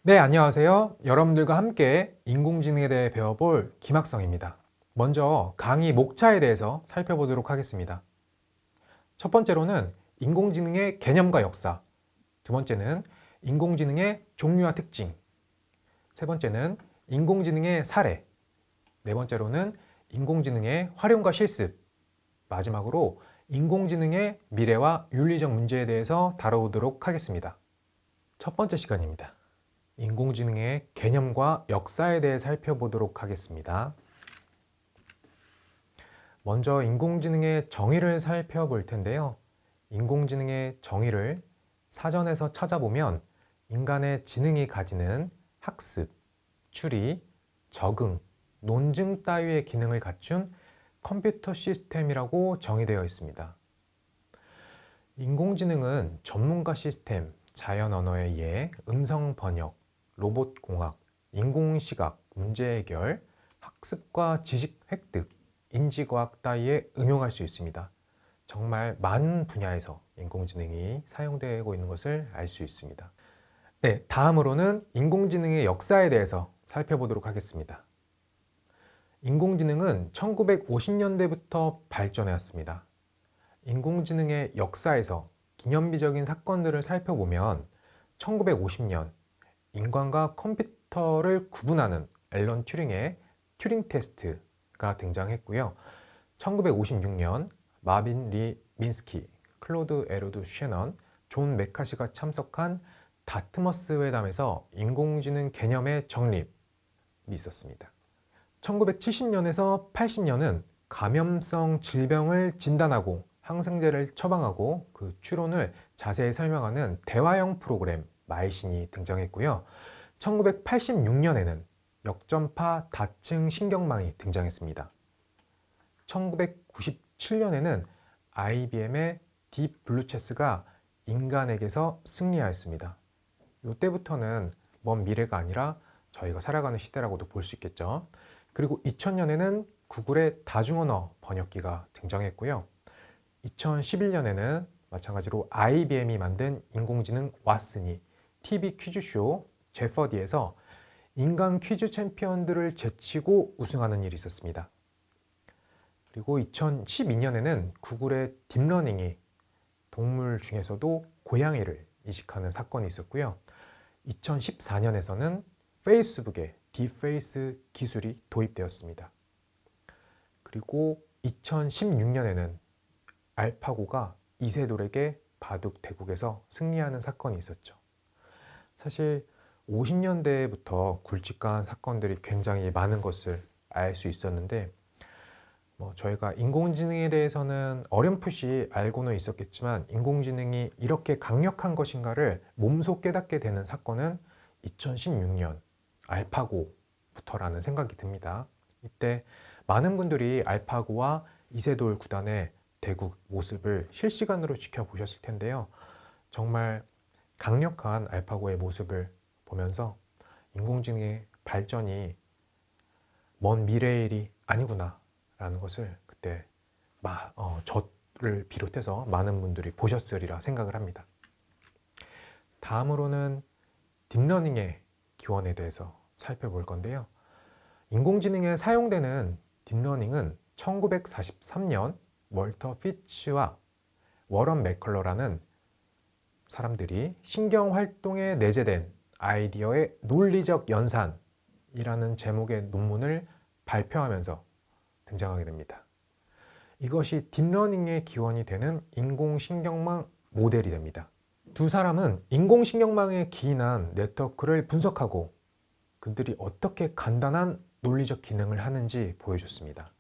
네, 안녕하세요. 여러분들과 함께 인공지능에 대해 배워볼 김학성입니다. 먼저 강의 목차에 대해서 살펴보도록 하겠습니다. 첫 번째로는 인공지능의 개념과 역사, 두 번째는 인공지능의 종류와 특징, 세 번째는 인공지능의 사례, 네 번째로는 인공지능의 활용과 실습, 마지막으로 인공지능의 미래와 윤리적 문제에 대해서 다뤄보도록 하겠습니다. 첫 번째 시간입니다. 인공지능의 개념과 역사에 대해 살펴보도록 하겠습니다. 먼저 인공지능의 정의를 살펴볼 텐데요. 인공지능의 정의를 사전에서 찾아보면 인간의 지능이 가지는 학습, 추리, 적응, 논증 따위의 기능을 갖춘 컴퓨터 시스템이라고 정의되어 있습니다. 인공지능은 전문가 시스템, 자연 언어에 의해 음성 번역, 로봇 공학, 인공시각, 문제 해결, 학습과 지식 획득, 인지과학 따위에 응용할 수 있습니다. 정말 많은 분야에서 인공지능이 사용되고 있는 것을 알 수 있습니다. 네, 다음으로는 인공지능의 역사에 대해서 살펴보도록 하겠습니다. 인공지능은 1950년대부터 발전해왔습니다. 인공지능의 역사에서 기념비적인 사건들을 살펴보면 1950년 인간과 컴퓨터를 구분하는 앨런 튜링의 튜링 테스트가 등장했고요. 1956년 마빈 리 민스키, 클로드 에르두 쉐넌, 존 메카시가 참석한 다트머스 회담에서 인공지능 개념의 정립이 있었습니다. 1970년에서 80년은 감염성 질병을 진단하고 항생제를 처방하고 그 추론을 자세히 설명하는 대화형 프로그램 마이신이 등장했고요. 1986년에는 역전파 다층 신경망이 등장했습니다. 1997년에는 IBM의 딥 블루체스가 인간에게서 승리하였습니다. 이때부터는 먼 미래가 아니라 저희가 살아가는 시대라고도 볼 수 있겠죠. 그리고 2000년에는 구글의 다중언어 번역기가 등장했고요. 2011년에는 마찬가지로 IBM이 만든 인공지능 왓슨이 TV 퀴즈쇼 제퍼디에서 인간 퀴즈 챔피언들을 제치고 우승하는 일이 있었습니다. 그리고 2012년에는 구글의 딥러닝이 동물 중에서도 고양이를 이식하는 사건이 있었고요. 2014년에서는 페이스북의 딥페이스 기술이 도입되었습니다. 그리고 2016년에는 알파고가 이세돌에게 바둑 대국에서 승리하는 사건이 있었죠. 사실 50년대부터 굵직한 사건들이 굉장히 많은 것을 알 수 있었는데 저희가 인공지능에 대해서는 어렴풋이 알고는 있었겠지만 인공지능이 이렇게 강력한 것인가를 몸소 깨닫게 되는 사건은 2016년 알파고부터라는 생각이 듭니다. 이때 많은 분들이 알파고와 이세돌 구단의 대국 모습을 실시간으로 지켜보셨을 텐데요. 정말 강력한 알파고의 모습을 보면서 인공지능의 발전이 먼 미래의 일이 아니구나 라는 것을 그때 저를 비롯해서 많은 분들이 보셨으리라 생각을 합니다. 다음으로는 딥러닝의 기원에 대해서 살펴볼 건데요. 인공지능에 사용되는 딥러닝은 1943년 월터 피츠와 워런 맥컬러라는 사람들이 신경활동에 내재된 아이디어의 논리적 연산이라는 제목의 논문을 발표하면서 등장하게 됩니다. 이것이 딥러닝의 기원이 되는 인공신경망 모델이 됩니다. 두 사람은 인공신경망에 기인한 네트워크를 분석하고 그들이 어떻게 간단한 논리적 기능을 하는지 보여줬습니다.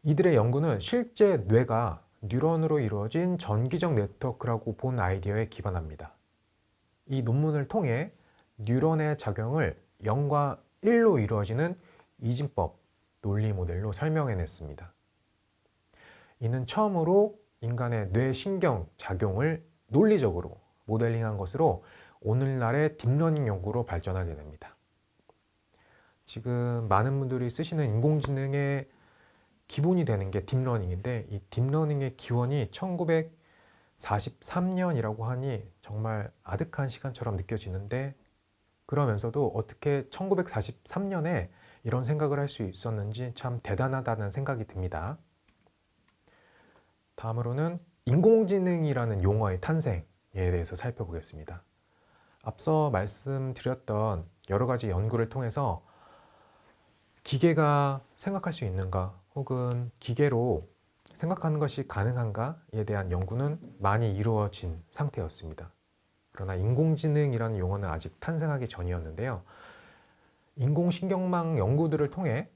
이들의 연구는 실제 뇌가 뉴런으로 이루어진 전기적 네트워크라고 본 아이디어에 기반합니다. 이 논문을 통해 뉴런의 작용을 0과 1로 이루어지는 이진법 논리 모델로 설명해냈습니다. 이는 처음으로 인간의 뇌신경 작용을 논리적으로 모델링한 것으로 오늘날의 딥러닝 연구로 발전하게 됩니다. 지금 많은 분들이 쓰시는 인공지능의 기본이 되는 게 딥러닝인데 이 딥러닝의 기원이 1943년이라고 하니 정말 아득한 시간처럼 느껴지는데 그러면서도 어떻게 1943년에 이런 생각을 할 수 있었는지 참 대단하다는 생각이 듭니다. 다음으로는 인공지능이라는 용어의 탄생에 대해서 살펴보겠습니다. 앞서 말씀드렸던 여러 가지 연구를 통해서 기계가 생각할 수 있는가 혹은 기계로 생각하는 것이 가능한가에 대한 연구는 많이 이루어진 상태였습니다. 그러나 인공지능이라는 용어는 아직 탄생하기 전이었는데요. 인공신경망 연구들을 통해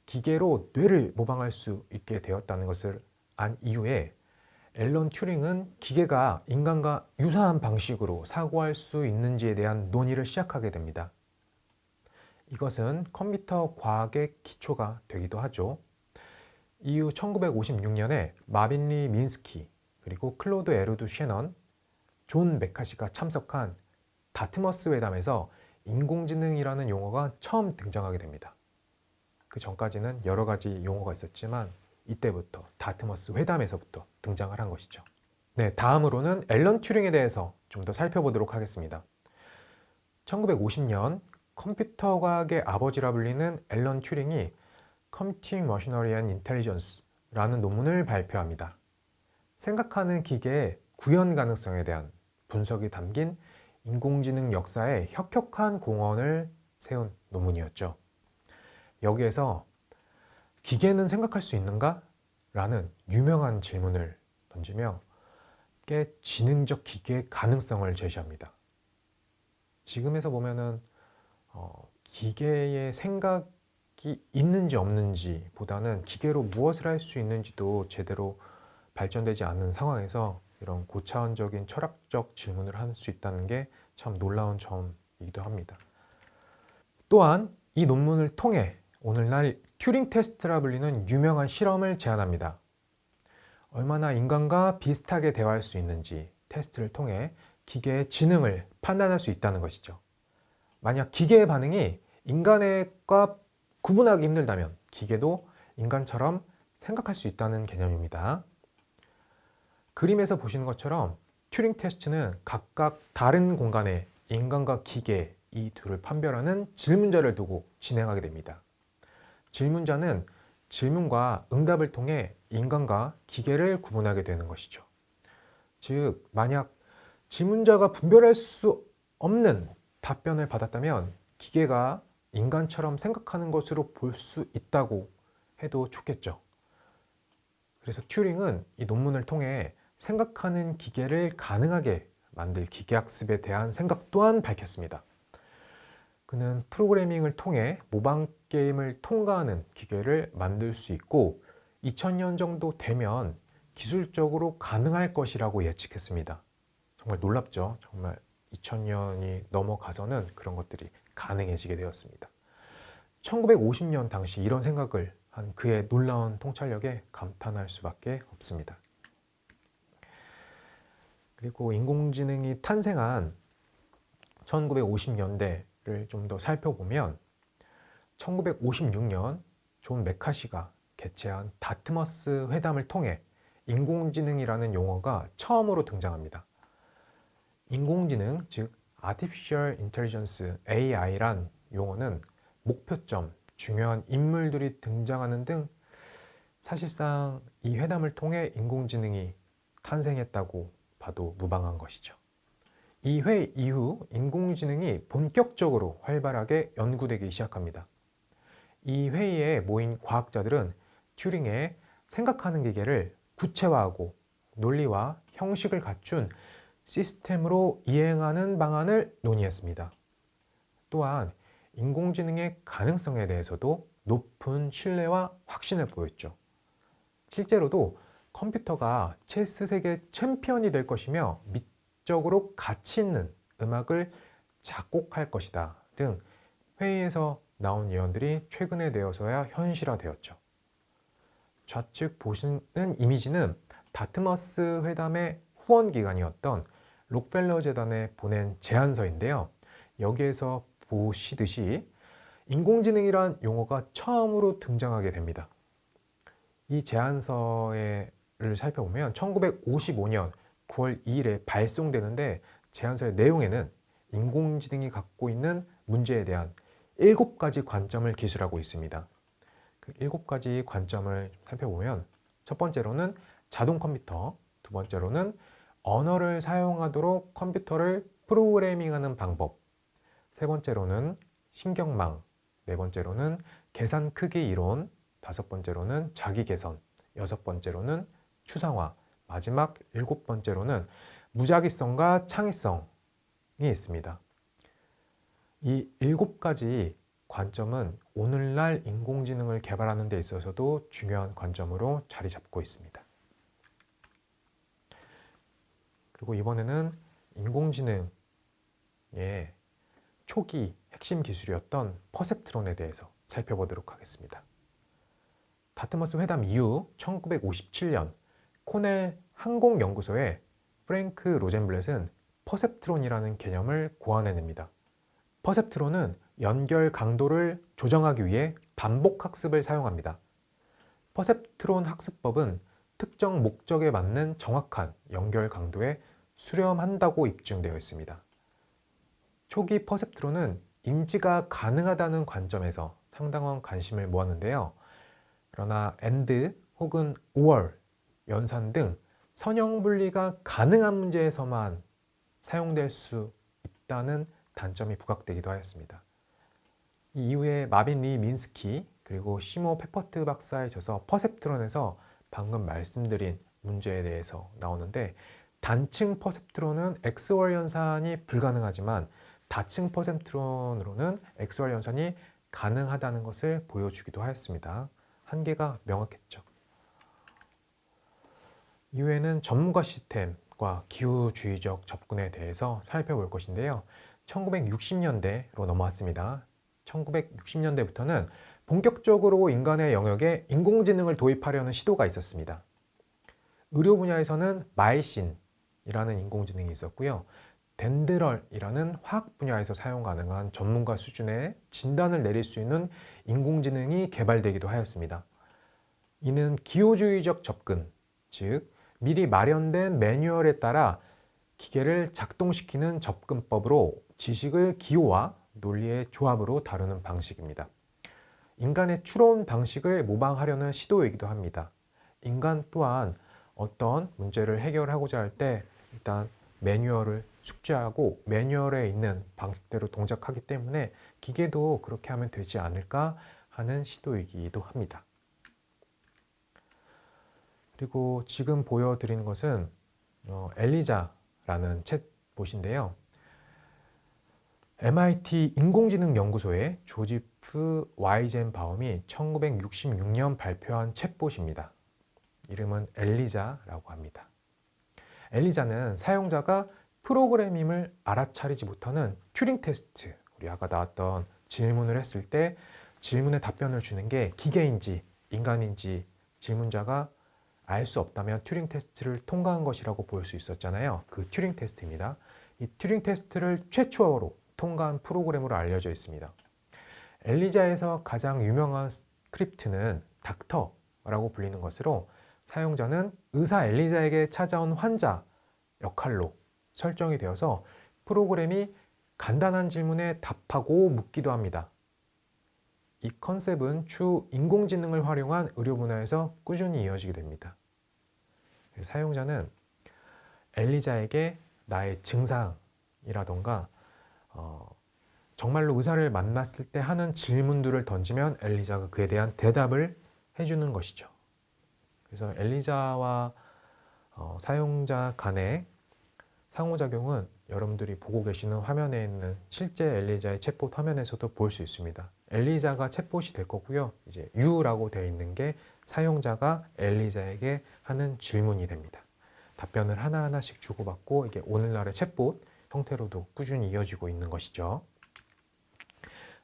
기계로 뇌를 모방할 수 있게 되었다는 것을 안 이후에 앨런 튜링은 기계가 인간과 유사한 방식으로 사고할 수 있는지에 대한 논의를 시작하게 됩니다. 이것은 컴퓨터 과학의 기초가 되기도 하죠. 이후 1956년에 마빈 리 민스키 그리고 클로드 에르두 셰넌, 존 메카시가 참석한 다트머스 회담에서 인공지능이라는 용어가 처음 등장하게 됩니다. 그 전까지는 여러 가지 용어가 있었지만 이때부터 다트머스 회담에서부터 등장을 한 것이죠. 네, 다음으로는 앨런 튜링에 대해서 좀 더 살펴보도록 하겠습니다. 1950년 컴퓨터 과학의 아버지라 불리는 앨런 튜링이 Computing Machinery and Intelligence라는 논문을 발표합니다. 생각하는 기계의 구현 가능성에 대한 분석이 담긴 인공지능 역사의 혁혁한 공헌을 세운 논문이었죠. 여기에서 기계는 생각할 수 있는가? 라는 유명한 질문을 던지며 꽤 지능적 기계의 가능성을 제시합니다. 지금에서 보면은 기계의 생각이 있는지 없는지 보다는 기계로 무엇을 할 수 있는지도 제대로 발전되지 않은 상황에서 이런 고차원적인 철학적 질문을 할 수 있다는 게 참 놀라운 점이기도 합니다. 또한 이 논문을 통해 오늘날 튜링 테스트라 불리는 유명한 실험을 제안합니다. 얼마나 인간과 비슷하게 대화할 수 있는지 테스트를 통해 기계의 지능을 판단할 수 있다는 것이죠. 만약 기계의 반응이 인간과 구분하기 힘들다면 기계도 인간처럼 생각할 수 있다는 개념입니다. 그림에서 보시는 것처럼 튜링 테스트는 각각 다른 공간에 인간과 기계 이 둘을 판별하는 질문자를 두고 진행하게 됩니다. 질문자는 질문과 응답을 통해 인간과 기계를 구분하게 되는 것이죠. 즉, 만약 질문자가 분별할 수 없는 답변을 받았다면 기계가 인간처럼 생각하는 것으로 볼 수 있다고 해도 좋겠죠. 그래서 튜링은 이 논문을 통해 생각하는 기계를 가능하게 만들 기계학습에 대한 생각 또한 밝혔습니다. 그는 프로그래밍을 통해 모방 게임을 통과하는 기계를 만들 수 있고 2000년 정도 되면 기술적으로 가능할 것이라고 예측했습니다. 정말 놀랍죠. 정말 2000년이 넘어가서는 그런 것들이 가능해지게 되었습니다. 1950년 당시 이런 생각을 한 그의 놀라운 통찰력에 감탄할 수밖에 없습니다. 그리고 인공지능이 탄생한 1950년대를 좀 더 살펴보면 1956년 존 메카시가 개최한 다트머스 회담을 통해 인공지능이라는 용어가 처음으로 등장합니다. 인공지능, 즉 Artificial Intelligence, AI란 용어는 목표점, 중요한 인물들이 등장하는 등 사실상 이 회담을 통해 인공지능이 탄생했다고 봐도 무방한 것이죠. 이 회 이후 인공지능이 본격적으로 활발하게 연구되기 시작합니다. 이 회의에 모인 과학자들은 튜링의 생각하는 기계를 구체화하고 논리와 형식을 갖춘 시스템으로 이행하는 방안을 논의했습니다. 또한 인공지능의 가능성에 대해서도 높은 신뢰와 확신을 보였죠. 실제로도 컴퓨터가 체스 세계 챔피언이 될 것이며 미적으로 가치 있는 음악을 작곡할 것이다 등 회의에서 나온 예언들이 최근에 되어서야 현실화되었죠. 좌측 보시는 이미지는 다트머스 회담의 후원 기관이었던 록펠러 재단에 보낸 제안서인데요. 여기에서 보시듯이 인공지능이란 용어가 처음으로 등장하게 됩니다. 이 제안서를 살펴보면 1955년 9월 2일에 발송되는데 제안서의 내용에는 인공지능이 갖고 있는 문제에 대한 7가지 관점을 기술하고 있습니다. 그 7가지 관점을 살펴보면 첫 번째로는 자동 컴퓨터, 두 번째로는 언어를 사용하도록 컴퓨터를 프로그래밍하는 방법, 세 번째로는 신경망, 네 번째로는 계산 크기 이론, 다섯 번째로는 자기 개선, 여섯 번째로는 추상화, 마지막 7번째로는 무작위성과 창의성이 있습니다. 이 7가지 관점은 오늘날 인공지능을 개발하는 데 있어서도 중요한 관점으로 자리 잡고 있습니다. 그리고 이번에는 인공지능의 초기 핵심 기술이었던 퍼셉트론에 대해서 살펴보도록 하겠습니다. 다트머스 회담 이후 1957년 코넬 항공연구소의 프랭크 로젠블렛은 퍼셉트론이라는 개념을 고안해냅니다. 퍼셉트론은 연결 강도를 조정하기 위해 반복 학습을 사용합니다. 퍼셉트론 학습법은 특정 목적에 맞는 정확한 연결 강도에 수렴한다고 입증되어 있습니다. 초기 퍼셉트론은 인지가 가능하다는 관점에서 상당한 관심을 모았는데요. 그러나 AND 혹은 OR, 연산 등 선형 분리가 가능한 문제에서만 사용될 수 있다는 단점이 부각되기도 하였습니다. 이 이후에 마빈 리 민스키 그리고 시모 페퍼트 박사의 저서 퍼셉트론에서 방금 말씀드린 문제에 대해서 나오는데, 단층 퍼셉트론은 XOR 연산이 불가능하지만 다층 퍼셉트론으로는 XOR 연산이 가능하다는 것을 보여주기도 하였습니다. 한계가 명확했죠. 이후에는 전문가 시스템과 기호주의적 접근에 대해서 살펴볼 것인데요. 1960년대로 넘어왔습니다. 1960년대부터는 본격적으로 인간의 영역에 인공지능을 도입하려는 시도가 있었습니다. 의료 분야에서는 마이신이라는 인공지능이 있었고요. 덴드럴이라는 화학 분야에서 사용 가능한 전문가 수준의 진단을 내릴 수 있는 인공지능이 개발되기도 하였습니다. 이는 기호주의적 접근, 즉 미리 마련된 매뉴얼에 따라 기계를 작동시키는 접근법으로 지식을 기호와 논리의 조합으로 다루는 방식입니다. 인간의 추론 방식을 모방하려는 시도이기도 합니다. 인간 또한 어떤 문제를 해결하고자 할 때 일단 매뉴얼을 숙지하고 매뉴얼에 있는 방식대로 동작하기 때문에 기계도 그렇게 하면 되지 않을까 하는 시도이기도 합니다. 그리고 지금 보여드리는 것은 엘리자라는 챗봇인데요. MIT 인공지능 연구소의 조지프 와이젠바움이 1966년 발표한 챗봇입니다. 이름은 엘리자라고 합니다. 엘리자는 사용자가 프로그래밍을 알아차리지 못하는 튜링 테스트, 우리 아까 나왔던 질문을 했을 때 질문에 답변을 주는 게 기계인지 인간인지 질문자가 알 수 없다면 튜링 테스트를 통과한 것이라고 볼 수 있었잖아요. 그 튜링 테스트입니다. 이 튜링 테스트를 최초로 통과한 프로그램으로 알려져 있습니다. 엘리자에서 가장 유명한 스크립트는 닥터라고 불리는 것으로 사용자는 의사 엘리자에게 찾아온 환자 역할로 설정이 되어서 프로그램이 간단한 질문에 답하고 묻기도 합니다. 이 컨셉은 추후 인공지능을 활용한 의료 분야에서 꾸준히 이어지게 됩니다. 사용자는 엘리자에게 나의 증상이라던가 정말로 의사를 만났을 때 하는 질문들을 던지면 엘리자가 그에 대한 대답을 해주는 것이죠. 그래서 엘리자와 사용자 간의 상호작용은 여러분들이 보고 계시는 화면에 있는 실제 엘리자의 챗봇 화면에서도 볼 수 있습니다. 엘리자가 챗봇이 될 거고요. 이제 U라고 되어 있는 게 사용자가 엘리자에게 하는 질문이 됩니다. 답변을 하나하나씩 주고받고 이게 오늘날의 챗봇 형태로도 꾸준히 이어지고 있는 것이죠.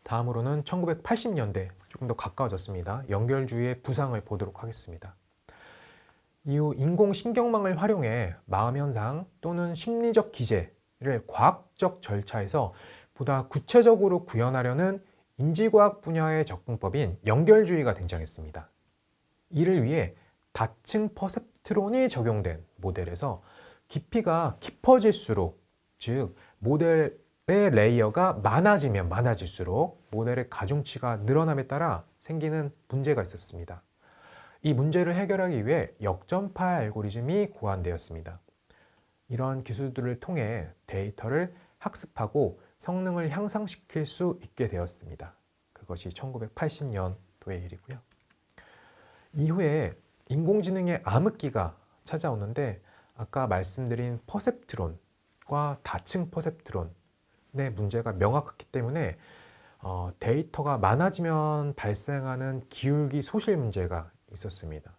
다음으로는 1980년대 조금 더 가까워졌습니다. 연결주의의 부상을 보도록 하겠습니다. 이후 인공신경망을 활용해 마음현상 또는 심리적 기제를 과학적 절차에서 보다 구체적으로 구현하려는 인지과학 분야의 접근법인 연결주의가 등장했습니다. 이를 위해 다층 퍼셉트론이 적용된 모델에서 깊이가 깊어질수록, 즉 모델 레이어가 많아지면 많아질수록 모델의 가중치가 늘어남에 따라 생기는 문제가 있었습니다. 이 문제를 해결하기 위해 역전파 알고리즘이 고안되었습니다. 이러한 기술들을 통해 데이터를 학습하고 성능을 향상시킬 수 있게 되었습니다. 그것이 1980년도의 일이고요. 이후에 인공지능의 암흑기가 찾아오는데 아까 말씀드린 퍼셉트론과 다층 퍼셉트론의 문제가 명확했기 때문에 데이터가 많아지면 발생하는 기울기 소실 문제가 있었습니다.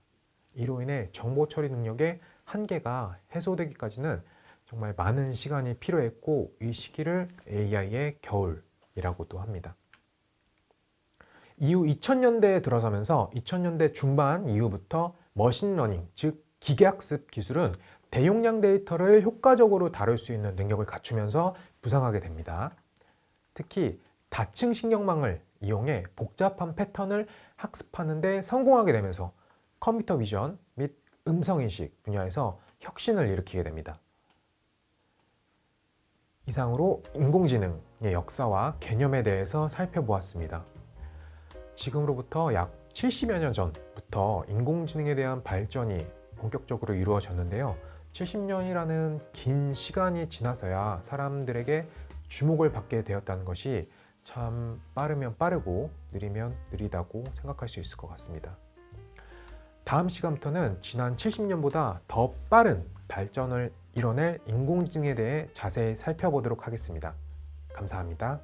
이로 인해 정보 처리 능력의 한계가 해소되기까지는 정말 많은 시간이 필요했고 이 시기를 AI의 겨울이라고도 합니다. 이후 2000년대에 들어서면서 2000년대 중반 이후부터 머신러닝, 즉 기계학습 기술은 대용량 데이터를 효과적으로 다룰 수 있는 능력을 갖추면서 부상하게 됩니다. 특히 다층 신경망을 이용해 복잡한 패턴을 학습하는 데 성공하게 되면서 컴퓨터 비전 및 음성인식 분야에서 혁신을 일으키게 됩니다. 이상으로 인공지능의 역사와 개념에 대해서 살펴보았습니다. 지금으로부터 약 70여 년 전부터 인공지능에 대한 발전이 본격적으로 이루어졌는데요. 70년이라는 긴 시간이 지나서야 사람들에게 주목을 받게 되었다는 것이 참 빠르면 빠르고 느리면 느리다고 생각할 수 있을 것 같습니다. 다음 시간부터는 지난 70년보다 더 빠른 발전을 이뤄낼 인공지능에 대해 자세히 살펴보도록 하겠습니다. 감사합니다.